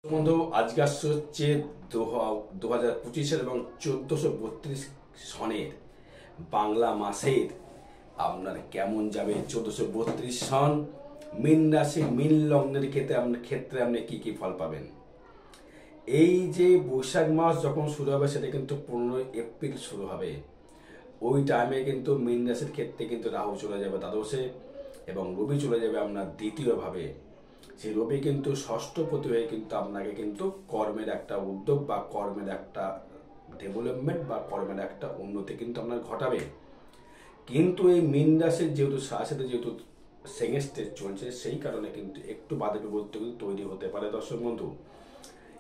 বন্ধু, আজকে আসছে হচ্ছে 2025 এবং 1432 সনের বাংলা মাসের আপনার কেমন যাবে। 1432 সন মীন রাশি মীন লগ্নের ক্ষেত্রে আপনি কি কি ফল পাবেন। এই যে বৈশাখ মাস যখন শুরু হবে সেটা কিন্তু 15 এপ্রিল শুরু হবে। ওই টাইমে কিন্তু মীন রাশির ক্ষেত্রে কিন্তু রাহু চলে যাবে দ্বাদশে এবং রবি চলে যাবে আপনার দ্বিতীয়ভাবে। সেই রবি কিন্তু ষষ্ঠপতি হয়ে কিন্তু আপনাকে কিন্তু কর্মের একটা উদ্যোগ বা কর্মের একটা ডেভেলপমেন্ট বা কর্মের একটা উন্নতি কিন্তু আপনার ঘটাবে। কিন্তু এই মীন রাশির যেহেতু সাথে যেহেতু সেকেন্ড স্টেজ চলছে, সেই কারণে কিন্তু একটু বাধা বিপত্তি কিন্তু তৈরি হতে পারে দর্শক বন্ধু।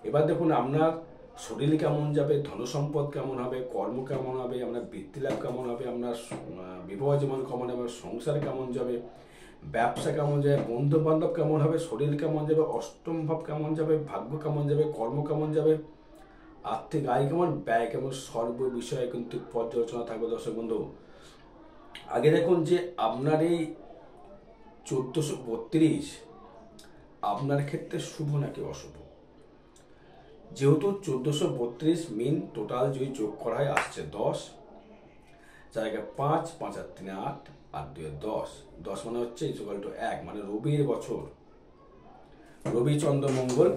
এবার দেখুন আপনার শরীর কেমন যাবে, ধনসম্পদ কেমন হবে, কর্ম কেমন হবে, আপনার বৃত্তি লাভ কেমন হবে, আপনার বিবাহ জীবন কেমন হবে, সংসার কেমন যাবে, ব্যবসা কেমন যাবে, বন্ধু বান্ধব কেমন হবে, শরীর কেমন যাবে, অষ্টম ভাব কেমন যাবে, ভাগ্য কেমন যাবে, কর্ম কেমন যাবে, আর্থিক আয় কেমন, ব্যয় কেমন, সর্ব বিষয়ে কিন্তু পর্যালোচনা থাকবে দর্শক বন্ধু। আগে দেখুন যে আপনার এই 1432 আপনার ক্ষেত্রে শুভ নাকি অশুভ। যেহেতু 1432 মিন টোটাল যদি যোগ করা হয় আসছে 10, জায়গায় 5, 5 আর 3 8 আর 2 10, 10 মানে হচ্ছে ইকুয়াল টু 1, মানে রবির বছর, রবি চন্দ্র মঙ্গল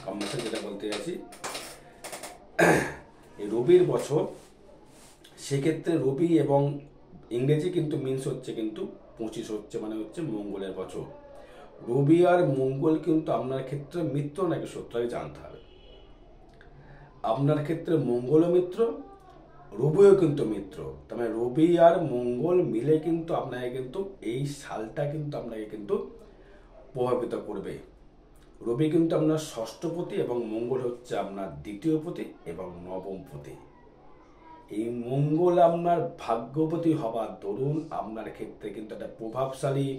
কম্বিনেশন যেটা বলতে যাচ্ছি, এই রবির বছর। সেক্ষেত্রে রবি এবং ইংরেজি কিন্তু মিনস হচ্ছে কিন্তু 25 হচ্ছে, মানে হচ্ছে মঙ্গলের বছর। রবি আর মঙ্গল কিন্তু আপনার ক্ষেত্রে মিত্র নাকি শত্রু জানতে হবে। আপনার ক্ষেত্রে মঙ্গল মিত্র, রবিও কিন্তু মিত্র, তার মানে রবি আর মঙ্গল মিলে কিন্তু আপনাকে কিন্তু এই সালটা কিন্তু আপনাকে কিন্তু প্রভাবিত করবে। রবি কিন্তু আপনার ষষ্ঠপতি এবং মঙ্গল হচ্ছে আপনার দ্বিতীয়পতি এবং নবমপতি। এই মঙ্গল আপনার ভাগ্যপতি হবার দরুন আপনার ক্ষেত্রে কিন্তু একটা প্রভাবশালী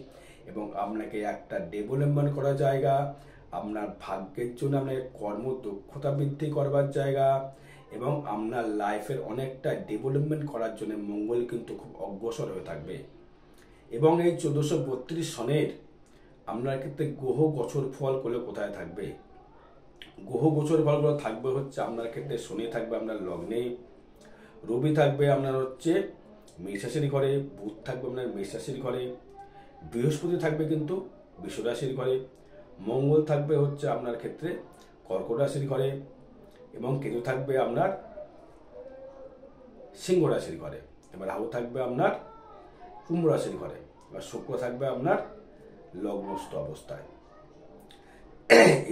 এবং আপনাকে একটা ডেভেলপমেন্ট করার জায়গা, আপনার ভাগ্যের জন্য আপনাকে কর্মদক্ষতা বৃদ্ধি করবার জায়গা এবং আপনার লাইফের অনেকটা ডেভেলপমেন্ট করার জন্য মঙ্গল কিন্তু খুব অগ্রসর হয়ে থাকবে। এবং এই 1432 সনের আপনার ক্ষেত্রে গ্রহ গোচর ফল করলে কোথায় থাকবে। গ্রহ গোচর ফলগুলো থাকবে হচ্ছে আপনার ক্ষেত্রে শনি থাকবে আপনার লগ্নে, রবি থাকবে আপনার হচ্ছে মেষরাশির ঘরে, বুধ থাকবে আপনার মেষরাশির ঘরে, বৃহস্পতি থাকবে কিন্তু বৃষ রাশির ঘরে, মঙ্গল থাকবে হচ্ছে আপনার ক্ষেত্রে কর্কট রাশির ঘরে এবং কেতু থাকবে আপনার সিংহ রাশির ঘরে। এবার রাহু থাকবে আপনার কুম্ভ রাশির ঘরে, এবার শুক্র থাকবে আপনার লগ্নস্থ অবস্থায়।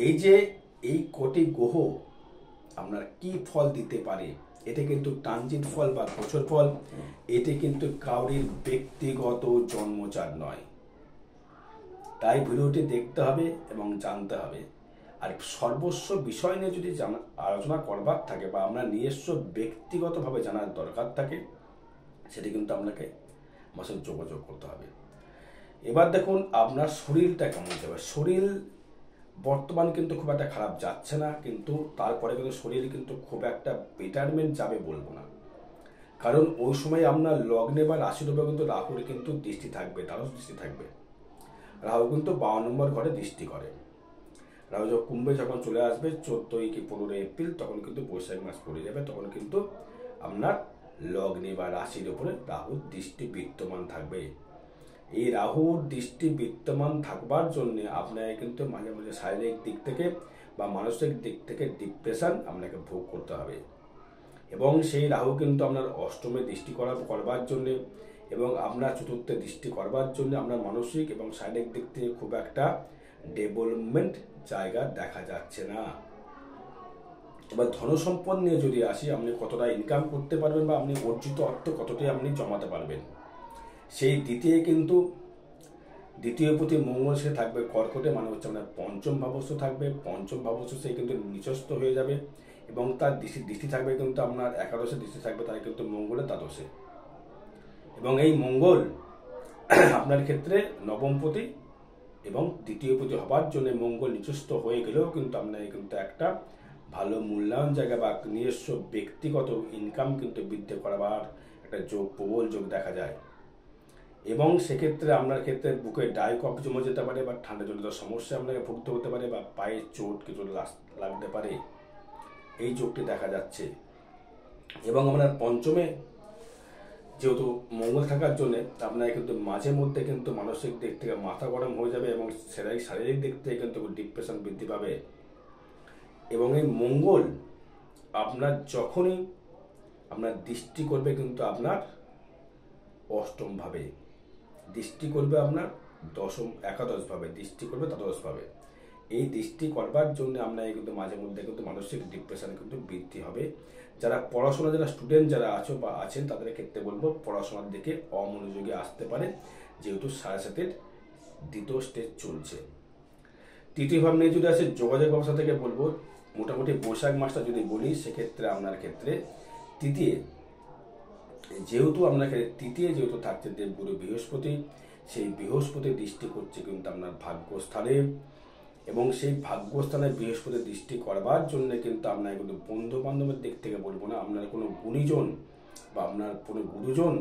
এই যে এই কোটি গ্রহ আপনার কি ফল দিতে পারে, এটা কিন্তু ট্রানজিট ফল বা গোচর ফল, এটি কিন্তু কাউরির ব্যক্তিগত জন্মচার নয়। তাই ভিডিওটি দেখতে হবে এবং জানতে হবে। আর সর্বস্ব বিষয় নিয়ে যদি আলোচনা করবার থাকে বা আপনার নিজস্ব ব্যক্তিগতভাবে জানার দরকার থাকে, সেটি কিন্তু আপনাকে আমার সাথে যোগাযোগ করতে হবে। এবার দেখুন আপনার শরীরটা কেমন যাবে। শরীর বর্তমান কিন্তু খুব একটা খারাপ যাচ্ছে না, কিন্তু তারপরে কিন্তু শরীর কিন্তু খুব একটা বেটারমেন্ট যাবে বলবো না। কারণ ওই সময় আপনার লগ্নে বা রাশির উপরে কিন্তু রাহুর কিন্তু দৃষ্টি থাকবে, দ্বাদশ দৃষ্টি থাকবে। রাহু কিন্তু 52 নম্বর ঘরে দৃষ্টি করে। রাহু যখন কুম্ভে যখন চলে আসবে 14 কি 15 এপ্রিল, তখন কিন্তু বৈশাখ মাস পড়ে যাবে, তখন কিন্তু আপনার লগ্নে বা রাশির উপরে রাহুর দৃষ্টি বিদ্যমান থাকবে। এই রাহুর দৃষ্টি বিদ্যমান থাকবার জন্য আপনাকে কিন্তু মাঝে মাঝে শারীরিক দিক থেকে বা মানসিক দিক থেকে ডিপ্রেশন আপনাকে ভোগ করতে হবে। এবং সেই রাহু কিন্তু আপনার অষ্টমে দৃষ্টি করবার জন্যে এবং আপনার চতুর্থে দৃষ্টি করবার জন্য আপনার মানসিক এবং শারীরিক দিক থেকে খুব একটা ডেভেলপমেন্ট জায়গা দেখা যাচ্ছে না। এবার ধনসম্পদ নিয়ে যদি আসি, আপনি কতটা ইনকাম করতে পারবেন বা আপনি অর্জিত অর্থ কতটাই আপনি জমাতে পারবেন। সেই দ্বিতীয় প্রতি মঙ্গল সে থাকবে কর্কটে, মানে হচ্ছে আপনার পঞ্চম ভাবস্থ থাকবে। পঞ্চম ভাবস্থ সে কিন্তু নিচস্থ হয়ে যাবে এবং তার দৃষ্টি থাকবে কিন্তু আপনার একাদশে দৃষ্টি থাকবে, তার কিন্তু মঙ্গলের দ্বাদশে। এবং এই মঙ্গল আপনার ক্ষেত্রে নবমপতি এবং দ্বিতীয় পতি হবার জন্য মঙ্গল নিচস্থ হয়ে গেলেও কিন্তু আপনাকে কিন্তু একটা ভালো মূল্যায়ন জায়গা বা নিজস্ব ব্যক্তিগত ইনকাম কিন্তু বৃদ্ধি করবার একটা যোগ, প্রবল যোগ দেখা যায়। এবং সেক্ষেত্রে আপনার ক্ষেত্রে বুকে ডাই কফ জমে যেতে পারে, বা ঠান্ডাজনিত সমস্যা আপনাকে ভুগতে হতে পারে, বা পায়ে চোট কিছু লাগতে পারে, এই যোগটি দেখা যাচ্ছে। এবং আপনার পঞ্চমে যেহেতু মঙ্গল থাকার জন্য আপনার কিন্তু মাঝে মধ্যে কিন্তু মানসিক দিক থেকে মাথা গরম হয়ে যাবে, এবং শারীরিক দিক থেকে কিন্তু ডিপ্রেশন বৃদ্ধি পাবে। এবং এই মঙ্গল আপনার যখনই আপনার দৃষ্টি করবে কিন্তু আপনার অষ্টম ভাবে, দৃষ্টি করবে আপনার একাদশ ভাবে, দৃষ্টি করবে দ্বাদশ ভাবে। এই দৃষ্টি করবার জন্য আপনার কিন্তু মাঝে মধ্যে কিন্তু মানসিক ডিপ্রেশন কিন্তু বৃদ্ধি হবে। যারা পড়াশোনা, যারা স্টুডেন্ট যারা আছো বা আছেন, তাদের ক্ষেত্রে বলবো পড়াশোনার দিকে অমনোযোগী আসতে পারে, যেহেতু 7.5 দ্বিতীয় স্টেজ চলছে। তৃতীয় ভাব নিয়ে যদি আসে যোগাযোগ ব্যবস্থা থেকে বলবো, মোটামুটি বৈশাখ মাসটা যদি বলি, সেক্ষেত্রে আপনার ক্ষেত্রে তৃতীয় যেহেতু থাকছে দেবগুরু বৃহস্পতি, সেই বৃহস্পতি দৃষ্টি করছে কিন্তু আপনার ভাগ্যস্থানে, এবং সেই ভাগ্যস্থানে বৃহস্পতি দৃষ্টি করবার জন্য কিন্তু আপনার কিন্তু বন্ধু বান্ধবের দিক থেকে বলবো না, আপনার কোনো গুণীজন বা আপনার কোনো গুরুজন,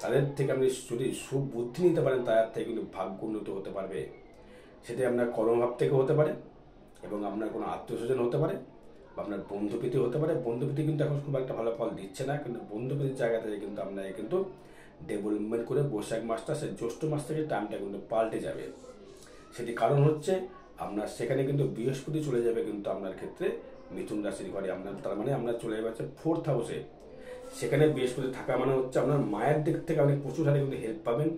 তাদের থেকে আপনি যদি সুবুদ্ধি নিতে পারেন, তাদের থেকে কিন্তু ভাগ্য উন্নত হতে পারবে। সেটা আপনার কর্মভাব থেকে হতে পারে, এবং আপনার কোনো আত্মীয় স্বজন হতে পারে, বা আপনার বন্ধুপ্রীতি হতে পারে। বন্ধুপ্রীতি কিন্তু এখন খুব একটা ভালো ফল দিচ্ছে না, কিন্তু বন্ধুপ্রীতির জায়গা থেকে কিন্তু আপনাকে কিন্তু ডেভেলপমেন্ট করে বৈশাখ মাসটা, সে জ্যৈষ্ঠ মাস থেকে টাইমটা কিন্তু পাল্টে যাবে। সেটি কারণ হচ্ছে আপনার সেখানে কিন্তু বৃহস্পতি চলে যাবে কিন্তু আপনার ক্ষেত্রে মিথুন রাশির ঘরে, আপনার তার মানে আপনার চলে যাবে 4th হাউসে। সেখানে বৃহস্পতি থাকা মানে হচ্ছে আপনার মায়ের দিক থেকে আপনি প্রচুর হারে কিন্তু হেল্প পাবেন।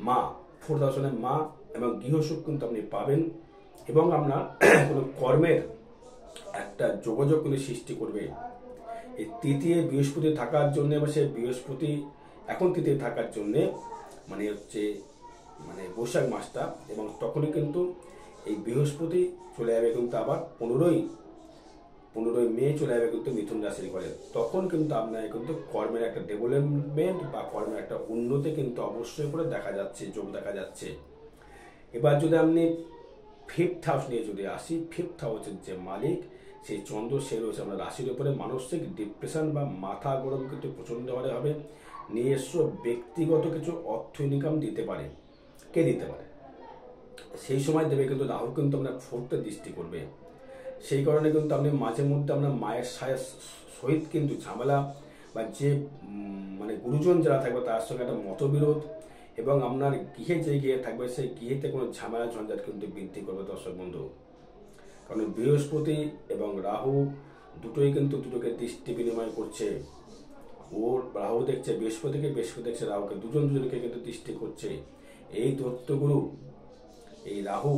মা 4th হাউসে মা এবং গৃহসুখ কিন্তু আপনি পাবেন, এবং আপনার কোনো কর্মের একটা যোগাযোগ কিন্তু সৃষ্টি করবে। এই তৃতীয় বৃহস্পতি থাকার জন্য, এবং সে বৃহস্পতি এখন তৃতীয় থাকার জন্যে মানে বৈশাখ মাসটা, এবং তখনই কিন্তু এই বৃহস্পতি চলে যাবে কিন্তু আবার 15ই মে চলে যাবে কিন্তু মিথুন রাশির ঘরে। তখন কিন্তু আপনার কিন্তু কর্মের একটা ডেভেলপমেন্ট বা কর্মের একটা উন্নতি কিন্তু অবশ্যই করে দেখা যাচ্ছে, যোগ দেখা যাচ্ছে। এবার যদি আপনি 5th হাউস নিয়ে যদি আসি, 5th হাউসের যে মালিক সেই চন্দ্র, সে রয়েছে আপনার রাশির উপরে। মানসিক ডিপ্রেশন বা মাথা গরম কিন্তু প্রচণ্ড হারে হবে। নিজস্ব ব্যক্তিগত কিছু অর্থ ইনকাম দিতে পারে, কে দিতে পারে, সেই সময় দেবে কিন্তু রাহু কিন্তু আপনার 4th দৃষ্টি করবে। সেই কারণে কিন্তু আপনি মাঝে মধ্যে আপনার মায়ের সহিত কিন্তু ঝামেলা, বা যে মানে গুরুজন যারা থাকবে তার সঙ্গে একটা মতবিরোধ, এবং আপনার গৃহে যে গিয়ে থাকবে সেই গৃহেতে কোনো ঝামেলা ঝঞ্ঝাট কিন্তু বৃদ্ধি করবে দর্শক বন্ধু। কারণ বৃহস্পতি এবং রাহু দুটোই কিন্তু দুটোকে দৃষ্টি বিনিময় করছে। রাহু দেখছে বৃহস্পতিকে, বৃহস্পতি দেখছে রাহুকে, দুজনকে কিন্তু দৃষ্টি করছে। এই দত্তগুরু, এই রাহু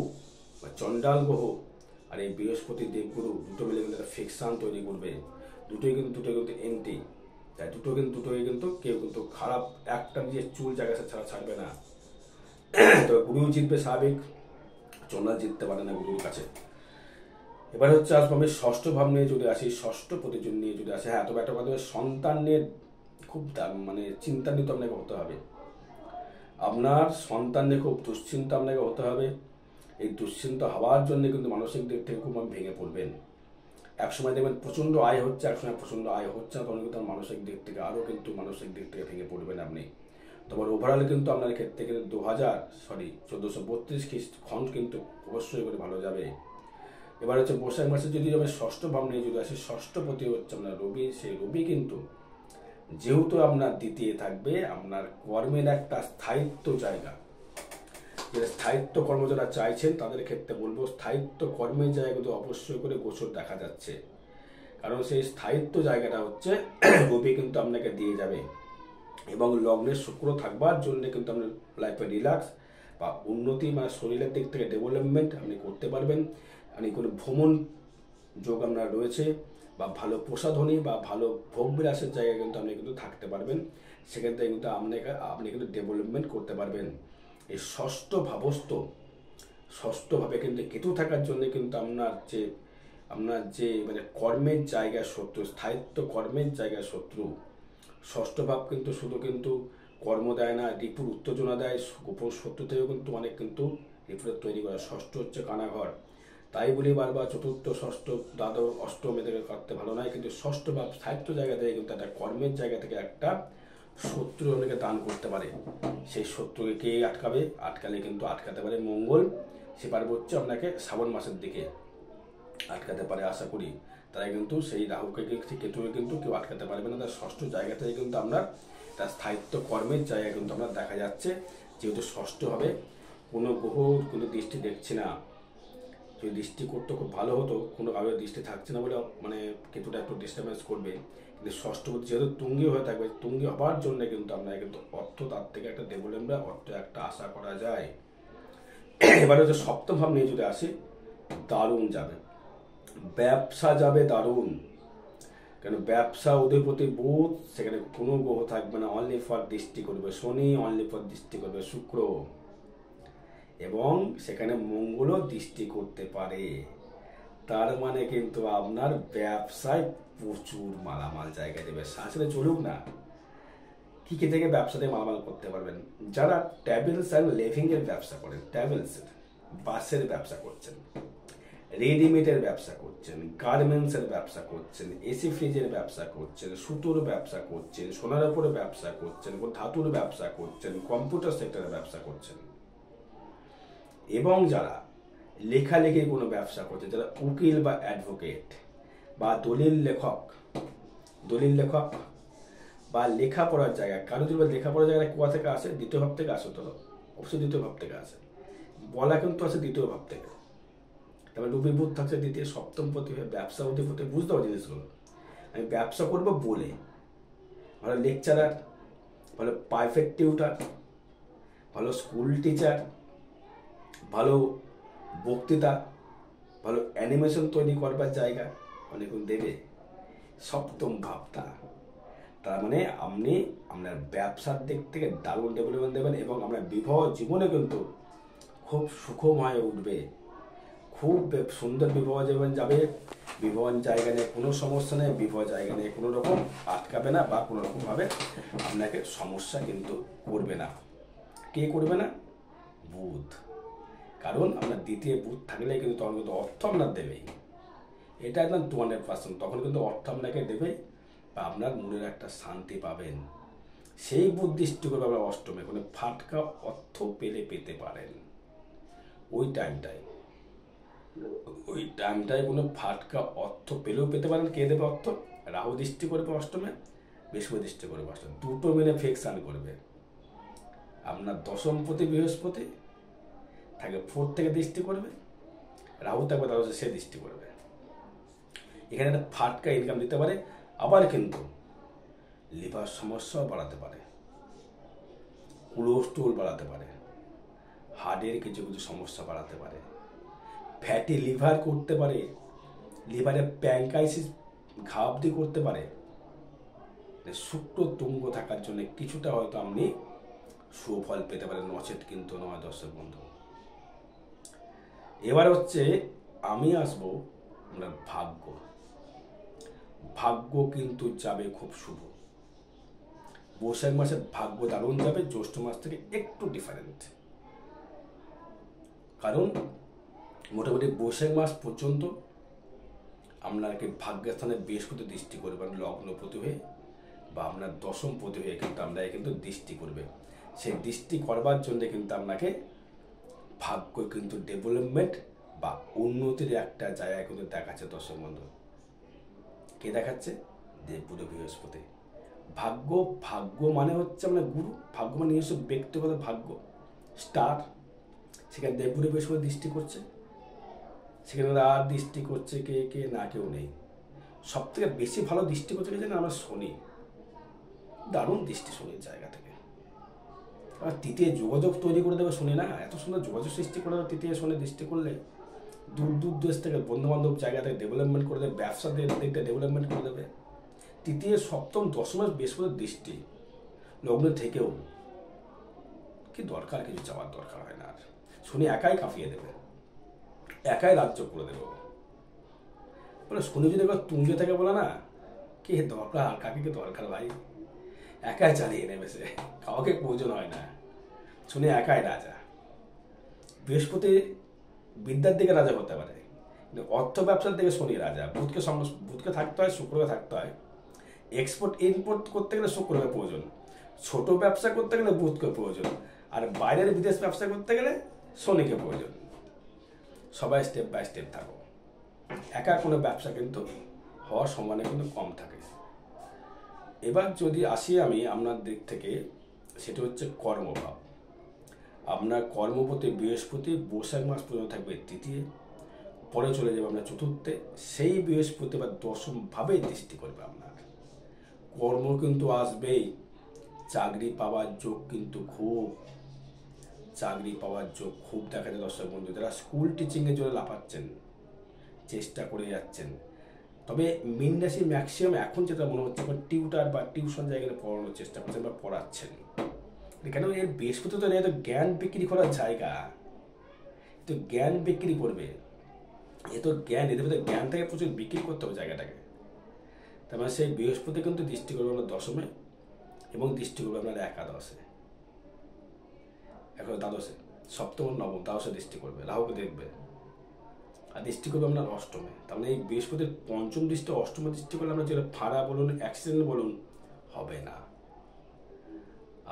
বা চণ্ডাল গ্রহ আর এই বৃহস্পতি দেবগুরু দুটো মিলে কিন্তু একটা ফিকশন তৈরি করবে। দুটোই কিন্তু এন্টি, তাই দুটোই কিন্তু কেউ কিন্তু খারাপ একটা নিজের চুল জায়গা ছাড়া ছাড়বে না। তবে গুরু জিতবে স্বাভাবিক, চণ্ডাল জিততে পারে না গুরুর কাছে। এবার হচ্ছে আসবো আমি 6ষ্ঠ ভাব নিয়ে যদি আসি, 6ষ্ঠ প্রতিজন নিয়ে যদি আসি। হ্যাঁ, তবে একটা কথা, সন্তান নিয়ে খুব মানে চিন্তান্বিত আপনাকে হতে হবে। আপনার সন্তান নিয়ে খুব দুশ্চিন্তা আপনাকে হতে হবে। এই দুশ্চিন্তা হওয়ার জন্য কিন্তু মানসিক দিক থেকে খুব ভেঙে পড়বেন। একসময় দেখবেন প্রচণ্ড আয় হচ্ছে, একসময় প্রচণ্ড আয় হচ্ছে না, তখন কিন্তু মানসিক দিক থেকে মানসিক দিক থেকে ভেঙে পড়বেন আপনি। তবে ওভারঅল কিন্তু আপনার ক্ষেত্রে কিন্তু 1432 খন্ড কিন্তু অবশ্যই করে ভালো যাবে। এবার হচ্ছে বৈশাখ মাসে যদি যাবে 6ষ্ঠ ভাব নিয়ে যদি আসে, 6ষ্ঠ পতি হচ্ছে আপনার রবি। সেই রবি কিন্তু যেহেতু আপনার দ্বিতীয় থাকবে, আপনার কর্মের একটা স্থায়িত্ব জায়গা, যেটা স্থায়িত্ব কর্ম যারা চাইছেন তাদের ক্ষেত্রে বলবো স্থায়িত্ব কর্মের জায়গা কিন্তু অবশ্যই করে গোচর দেখা যাচ্ছে। কারণ সেই স্থায়িত্ব জায়গাটা হচ্ছে রবি কিন্তু আপনাকে দিয়ে যাবে, এবং লগ্নের শুক্র থাকবার জন্য কিন্তু আপনার লাইফে রিল্যাক্স বা উন্নতি, মানে শরীরের দিক থেকে ডেভেলপমেন্ট আপনি করতে পারবেন। আপনি কোনো ভ্রমণ যোগ আপনার রয়েছে, বা ভালো প্রসাধনী বা ভালো ভোগ বিলাসের জায়গায় কিন্তু আপনি কিন্তু থাকতে পারবেন। সেখান থেকে কিন্তু আপনি কিন্তু ডেভেলপমেন্ট করতে পারবেন। এই 6ষ্ঠ ভাবে কিন্তু কেতু থাকার জন্য কিন্তু আপনার যে মানে কর্মের জায়গায় শত্রু, স্থায়িত্ব কর্মের জায়গায় শত্রু। 6ষ্ঠ ভাব কিন্তু শুধু কিন্তু কর্ম দেয় না, রিপুর উত্তেজনা দেয়, গোপন শত্রু থেকেও কিন্তু অনেক কিন্তু রিপুরের তৈরি করে। 6ষ্ঠ হচ্ছে কানাঘর, তাই বলি বারবার 4র্থ, 6ষ্ঠ, দ্বাদশ, অষ্টম এদেরকে কাটতে ভালো নয়, কিন্তু 6ষ্ঠ ভাব স্থায়িত্ব জায়গা থেকে কিন্তু একটা কর্মের জায়গা থেকে একটা শত্রু অনেকে দান করতে পারে, সেই শত্রুকে কে আটকাবে? আটকালে কিন্তু আটকাতে পারে মঙ্গল। সে পারবে হচ্ছে আপনাকে শ্রাবণ মাসের দিকে আটকাতে পারে আশা করি। তারা কিন্তু সেই রাহুকে কেতুকে কিন্তু কেউ আটকাতে পারবে না। তার ষষ্ঠ জায়গা থেকে কিন্তু আপনার তার স্থায়িত্ব কর্মের জায়গা কিন্তু আমরা দেখা যাচ্ছে, যেহেতু ষষ্ঠ হবে কোনো গ্রহ কিন্তু দৃষ্টি দেখছি না। যদি দৃষ্টি করতে খুব ভালো হতো, কোনো কারোর দৃষ্টি থাকছে না বলে মানে কেতুটা একটু ডিস্টার্বেন্স করবে, কিন্তু ষষ্ঠপতি যেহেতু তুঙ্গি হয়ে থাকবে, তুঙ্গি হবার জন্য কিন্তু আমরা কিন্তু অর্থ তার থেকে একটা ডেভেলপমেন্ট অর্থ একটা আশা করা যায়। এবারে হচ্ছে সপ্তম ভাব নিয়ে যদি আসি, দারুণ যাবে, ব্যবসা যাবে দারুণ। কেন ব্যবসা অধিপতি বুধ, সেখানে কোনো গ্রহ থাকবে না, অনলি ফর দৃষ্টি করবে শনি, অনলি ফর দৃষ্টি করবে শুক্র, এবং সেখানে মঙ্গলও দৃষ্টি করতে পারে। তার মানে কিন্তু আপনার ব্যবসায় প্রচুর মালামাল জায়গা দেবে। সাথে চলুক না, কি কি থেকে ব্যবসা থেকে মালামাল করতে পারবেন। যারা ট্রাভেলস অ্যান্ড লিভিং এর ব্যবসা করেন, ট্রাভেলসের বাসের ব্যবসা করছেন, রেডিমেডের ব্যবসা করছেন, গার্মেন্টসের ব্যবসা করছেন, এসি ফ্রিজের ব্যবসা করছেন, সুতোর ব্যবসা করছেন, সোনার উপরে ব্যবসা করছেন, ধাতুর ব্যবসা করছেন, কম্পিউটার সেক্টরের ব্যবসা করছেন, এবং যারা লেখালেখির কোনো ব্যবসা করছে, যারা উকিল বা অ্যাডভোকেট বা দলিল লেখক বা লেখাপড়ার জায়গা, কারো যদি লেখাপড়ার জায়গায় কোয়া থেকে আসে, দ্বিতীয় ভাব থেকে আসে, তো অবশ্যই দ্বিতীয় ভাব থেকে আসে, বলা কিন্তু আসে দ্বিতীয় ভাব থেকে। তারপরে রবি বুধ থাকছে দ্বিতীয় সপ্তম পতি হয়ে, ব্যবসা অধিপতি। বুঝতে পারো জিনিসগুলো, আমি ব্যবসা করবো বলে ভালো লেকচারার, ভালো প্রাইভেট টিউটার, ভালো স্কুল টিচার, ভালো বক্তৃতা, ভালো অ্যানিমেশন তৈরি করবার জায়গা অনেকক্ষণ দেবে সপ্তম ভাবটা। তার মানে আপনি আপনার ব্যবসার দিক থেকে দারুণ ডেভেলপমেন্ট দেবেন, এবং আপনার বিবাহ জীবনে কিন্তু খুব সুখময় উঠবে, খুব সুন্দর বিবাহ জীবন যাবে। বিবাহ জায়গা নিয়ে কোনো সমস্যা নেই, বিবাহ জায়গা নিয়ে কোনো রকম আটকাবে না, বা কোনো রকমভাবে আপনাকে সমস্যা কিন্তু করবে না। কে করবে না? বুধ। কারণ আপনার দ্বিতীয় বুধ থাকলে কিন্তু তখন কিন্তু অর্থ আপনার দেবেই, এটা একদম 200%। তখন কিন্তু অর্থ আপনাকে দেবেই, বা আপনার মনের একটা শান্তি পাবেন। সেই বুধ দৃষ্টি করবে আপনার অষ্টমে, কোনো ফাটকা অর্থ পেতে পারেন ওই টাইমটায় কোনো ফাটকা অর্থ পেলেও পেতে পারেন। কে দেবে অর্থ? রাহু দৃষ্টি করবে অষ্টমে, বৃহস্পতি দৃষ্টি করবে অষ্টমে, দুটো মিলে ফিকশন করবে। আপনার দশমপতি বৃহস্পতি থাকে 4 থেকে দৃষ্টি করবে, রাহু থাকবে তাহলে সে দৃষ্টি করবে। এখানে একটা ফাটকা ইনকাম দিতে পারে। আবার কিন্তু লিভার সমস্যাও বাড়াতে পারে, কোলেস্ট্রল বাড়াতে পারে, হার্টের কিছু কিছু সমস্যা বাড়াতে পারে, ফ্যাটি লিভার করতে পারে, লিভারে প্যাঙ্কাইসিস ঘাবদি করতে পারে। শুক্র তুঙ্গ থাকার জন্য কিছুটা হয়তো আপনি সুফল পেতে পারেন, নচেত কিন্তু নয় দর্শক বন্ধু। এবার হচ্ছে আমি আসবো আপনার ভাগ্য কিন্তু যাবে খুব শুভ। বৈশাখ মাসের ভাগ্য দারুণ যাবে, জ্যৈষ্ঠ মাস থেকে একটু ডিফারেন্ট। কারণ মোটামুটি বৈশাখ মাস পর্যন্ত আপনাকে ভাগ্যস্থানে বৃহস্পতি দৃষ্টি করবে, লগ্নপতি হয়ে বা আপনার দশমপতি হয়ে কিন্তু আমরা কিন্তু দৃষ্টি করবে। সেই দৃষ্টি করবার জন্য কিন্তু আপনাকে ভাগ্য কিন্তু ডেভেলপমেন্ট বা উন্নতির একটা জায়গায় কিন্তু দেখাচ্ছে দর্শক বন্ধু। কে দেখাচ্ছে? দেবগুরু বৃহস্পতি। ভাগ্য মানে হচ্ছে মানে গুরু, ভাগ্য মানে নিজস্ব ব্যক্তিগত ভাগ্য, স্টার। সেখানে দেবগুরু বৃহস্পতি দৃষ্টি করছে, সেখানে আর দৃষ্টি করছে কে না, কেউ নেই। সব থেকে বেশি ভালো দৃষ্টি করছে কে জানেন? আমরা শনি, দারুণ দৃষ্টি শনির জায়গা থেকে। আর তৃতীয় যোগাযোগ তৈরি করে দেবে শনি, না এত সুন্দর যোগাযোগ সৃষ্টি করে দেবে তৃতীয় শনি দৃষ্টি করলে। দূর দেশ থেকে বন্ধু বান্ধব জায়গা থেকে ডেভেলপমেন্ট করে দেবে, ব্যবসার দিকটা ডেভেলপমেন্ট করে দেবে। তৃতীয় সপ্তম দশমের বৃহস্পতির দৃষ্টি লগ্ন থেকেও কি দরকার, কিছু যাওয়ার দরকার হয় না। আর শনি একাই কাঁপিয়ে দেবে, একাই রাজ্য করে দেবে। বলে শনি যদি একবার তুঙ্গে থেকে বলে না, কে দরকার, কাকে কে দরকার ভাই, একাই চালিয়ে নেবে সে, কাউকে প্রয়োজন হয় না। শনি একাই রাজা। বৃহস্পতি বিদ্যার দিকে রাজা হতে পারে, কিন্তু অর্থ ব্যবসার দিকে শনি রাজা। বুধকে থাকতে হয়, শুক্রকে থাকতে হয়। এক্সপোর্ট ইম্পোর্ট করতে গেলে শুক্রকে প্রয়োজন, ছোট ব্যবসা করতে গেলে বুধকে প্রয়োজন, আর বাইরের বিদেশ ব্যবসা করতে গেলে শনিকে প্রয়োজন। সবাই স্টেপ বাই স্টেপ থাকো, একা কোনো ব্যবসা কিন্তু হওয়ার সম্ভাবনা কিন্তু কম থাকে। এবার যদি আসি আমি আপনার দিক থেকে, সেটা হচ্ছে কর্মভাব। আপনার কর্মপতি বৃহস্পতি বৈশাখ মাস পর্যন্ত থাকবে তৃতীয়, পরে চলে যাবে আপনার চতুর্থে। সেই বৃহস্পতি বা দশমভাবেই দৃষ্টি করবে আপনার। কর্ম কিন্তু আসবেই, চাকরি পাওয়ার যোগ কিন্তু খুব, চাকরি পাওয়ার যোগ খুব দেখা যায় দর্শক বন্ধু। যারা স্কুল টিচিংয়ের জন্য লাফাচ্ছেন, চেষ্টা করে যাচ্ছেন, তবে মীন রাশি ম্যাক্সিমাম এখন যেটা মনে হচ্ছে টিউটার বা টিউশন জায়গায় পড়ানোর চেষ্টা করছেন বা পড়াচ্ছেন। কেন এর বৃহস্পতি তো নেই, তো জ্ঞান বিক্রি করার জায়গা, তো জ্ঞান বিক্রি করবে, এ তো জ্ঞান, এদের মধ্যে জ্ঞানটাকে প্রচুর বিক্রি করতে হবে জায়গাটাকে। তার মানে সেই বৃহস্পতি কিন্তু দৃষ্টি করবে আপনার দশমে এবং দৃষ্টি করবে আপনার একাদশে, এখন দ্বাদশে, সপ্তম নবম দ্বাদশে দৃষ্টি করবে, রাহুকে দেখবে, আর দৃষ্টি করবে আপনার অষ্টমে। তার মানে এই বৃহস্পতির পঞ্চম দৃষ্টি অষ্টমে দৃষ্টি করলে আমরা যেটা ফাড়া বলুন অ্যাক্সিডেন্ট বলুন হবে না।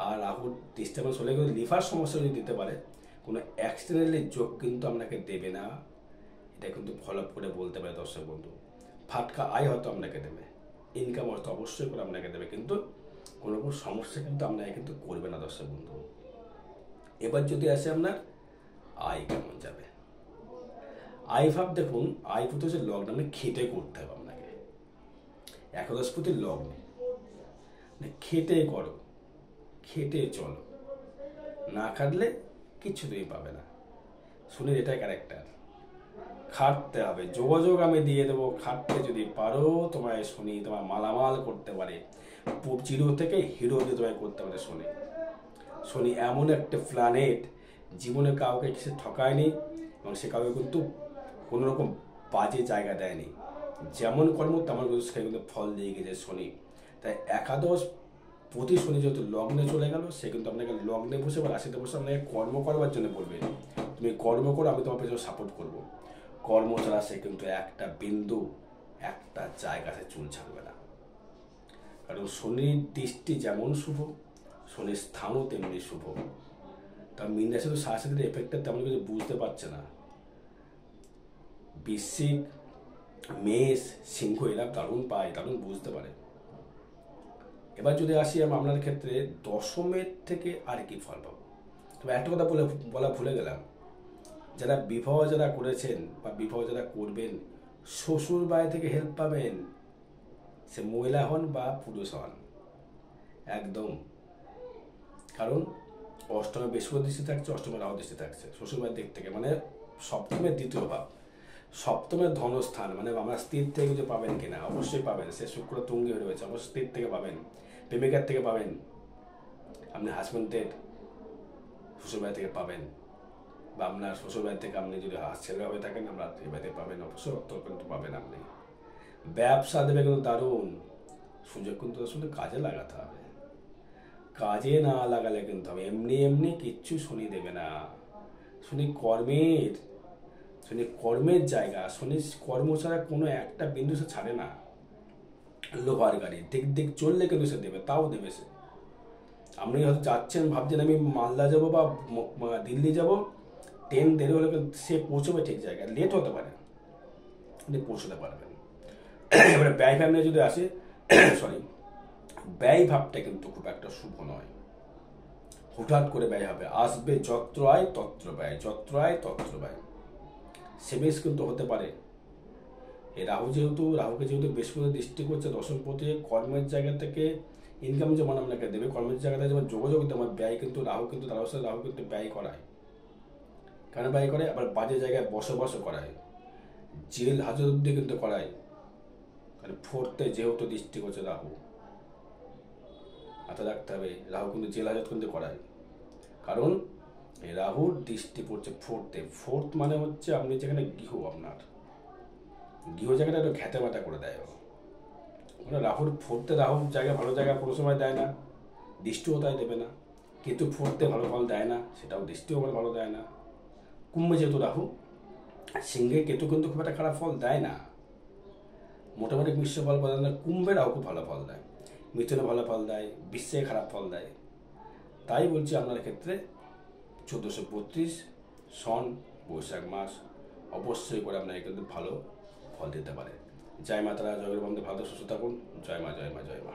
আর রাহুর দৃষ্টি আমরা চলে গেলে লিভার সমস্যা যদি দিতে পারে, কোনো অ্যাক্সিডেন্টালি যোগ কিন্তু আপনাকে দেবে না, এটা কিন্তু ফলো আপ করে বলতে পারে দর্শক বন্ধু। ফাটকা আয় হয়তো আপনাকে দেবে, ইনকাম হয়তো অবশ্যই করে আপনাকে দেবে, কিন্তু কোনো কোনো সমস্যা কিন্তু আপনাকে কিন্তু করবে না দর্শক বন্ধু। এবার যদি আসে আপনার আয় কেমন যাবে, আয় ভাব দেখুন, আয় প্রতি হচ্ছে লগ্ন, মানে খেটে করতে হবে আপনাকে। একাদশপতির লগ্ন, মানে খেটে করো, খেটে চলো, না খাটলে কিছু তুমি পাবে না। শুনে এটাই ক্যারেক্টার, খাটতে হবে, যোগাযোগ আমি দিয়ে দেবো, খাটতে যদি পারো তোমায় শুনি তোমার মালামাল করতে পারে, জিরো থেকে হিরো দিয়ে তোমায় করতে পারে শনি। শনি এমন একটা প্ল্যানেট, জীবনে কাউকে কিছু ঠকায়নি এবং সে কাউকে কিন্তু কোনো রকম বাজে জায়গা দেয়নি, যেমন কর্ম তেমন কিন্তু সে কিন্তু ফল দিয়ে গেছে শনি। তাই একাদশ প্রতি শনি যেহেতু লগ্নে চলে গেল, সে কিন্তু আপনাকে লগ্নে বসে বা রাশিতে বসে আপনাকে কর্ম করবার জন্য বলবে, তুমি কর্ম করো, আমি তোমার পেছনে সাপোর্ট করবো। কর্ম ছাড়া সে কিন্তু একটা বিন্দু, একটা জায়গাতে চুল ছাড়বে না। কারণ শনির দৃষ্টি যেমন শুভ, শনির স্থানও তেমনি শুভ। তা মীন রাশি তো সাড়ে সাথে এফেক্টটা তেমন কিছু বুঝতে পারছে না। বৃশ্চিক, মেষ, সিংহ এরা দারুণ পায়, দারুণ বুঝতে পারে। এবার যদি আসি আপনার ক্ষেত্রে দশমের থেকে আর কি ফল পাবো, তবে একটা কথা বলা ভুলে গেলাম, যারা বিবাহ যারা করেছেন বা বিবাহ যারা করবেন, শ্বশুর বাড়ি থেকে হেল্প পাবেন, সে মহিলা হন বা পুরুষ হন একদম। কারণ অষ্টমে বৃহস্পতি দৃষ্টি থাকছে, অষ্টমে রাহু দৃষ্টি থাকছে শ্বশুর বাড়ির দিক থেকে, মানে সপ্তমের দ্বিতীয় ভাব, সপ্তমের ধনস্থান, মানে আমার স্ত্রীর থেকে কিছু পাবেন কিনা, অবশ্যই পাবেন। সে শুক্র তুঙ্গি হয়ে রয়েছে, অবশ্যই স্ত্রীর থেকে পাবেন, প্রেমিকার থেকে পাবেন, আপনি হাজব্যান্ডের শ্বশুরবাড়ি থেকে পাবেন, বা আপনার শ্বশুরবাড়ি থেকে আপনি যদি ছেলে হয়ে থাকেন আপনার এই বাড়িতে পাবেন, অবশ্যই অর্থ কিন্তু পাবেন আপনি। ব্যবসা দেবে কিন্তু দারুণ সুযোগ, কিন্তু আসলে কাজে লাগাতে হবে, কাজে না লাগালে কিন্তু হবে এমনি এমনি কিচ্ছু শনি দেবে না। শনি কর্মের জায়গা, শনি কর্ম ছাড়া কোনো একটা বিন্দু সে ছাড়ে না। লোহার গাড়ি দিক দিক চললে কিন্তু সে দেবে, তাও দেবে সে। আপনি হয়তো যাচ্ছেন, ভাবছেন আমি মালদা যাবো বা দিল্লি যাব, ট্রেন দেরি হলে সে পৌঁছবে ঠিক জায়গায়, লেট হতে পারে, আপনি পৌঁছতে পারবেন। এবারে ব্যয় ভাব নিয়ে যদি আসে, সরি, ব্যয় ভাবটা কিন্তু খুব একটা শুভ নয়। হুটহাট করে ব্যয় হবে, আসবে যত্র আয় তত্র ব্যয়, যত্র আয় তত্র ব্যয়, সেভিংস কিন্তু হতে পারে। এই রাহুকে যেহেতু বৃহস্পতি দৃষ্টি করছে দশমপতি, কর্মের জায়গা থেকে ইনকাম যেমন আপনাকে দেবে, কর্মের জায়গাতে যেমন যোগাযোগ তেমন ব্যয় কিন্তু রাহু কিন্তু রাহু কিন্তু ব্যয় করায়। কেন ব্যয় করে? আবার বাজে জায়গায় বসবাসও করায়, জেল হাজত অব্দি কিন্তু করায়। কারণ ফোর্থে যেহেতু দৃষ্টি করছে রাহু, মাথা রাখতে হবে, রাহু কিন্তু জেল হাজত কিন্তু করায়। কারণ এই রাহুর দৃষ্টি পড়ছে ফোর্থে, ফোর্থ মানে হচ্ছে আপনি যেখানে গৃহ, আপনার গৃহ জায়গাটা একটু ঘেঁটে মাটা করে দেয়। মানে রাহুর ফোর্থে, রাহুর জায়গা ভালো জায়গা কোনো সময় দেয় না, দৃষ্টিও তাই দেবে না। কেতু ফোর্থে ভালো ফল দেয় না, সেটাও দৃষ্টিও ভালো দেয় না। কুম্ভে যেহেতু রাহু, সিংহে কেতু কিন্তু খুব একটা খারাপ ফল দেয় না, মোটামুটি মিশ্র ফল দেয় না। কুম্ভে রাহু খুব ভালো ফল দেয়। মিথুনে ভালো ফল দেয়, বিশ্বে খারাপ ফল দেয়। তাই বলছি আপনার ক্ষেত্রে 1432 সন বৈশাখ মাস অবশ্যই করে আপনাকে কিন্তু ভালো ফল দিতে পারে। জয় মা তারা, জয় গুরু বন্ধু, ভালো সুস্থ থাকুন। জয় মা, জয় মা, জয় মা।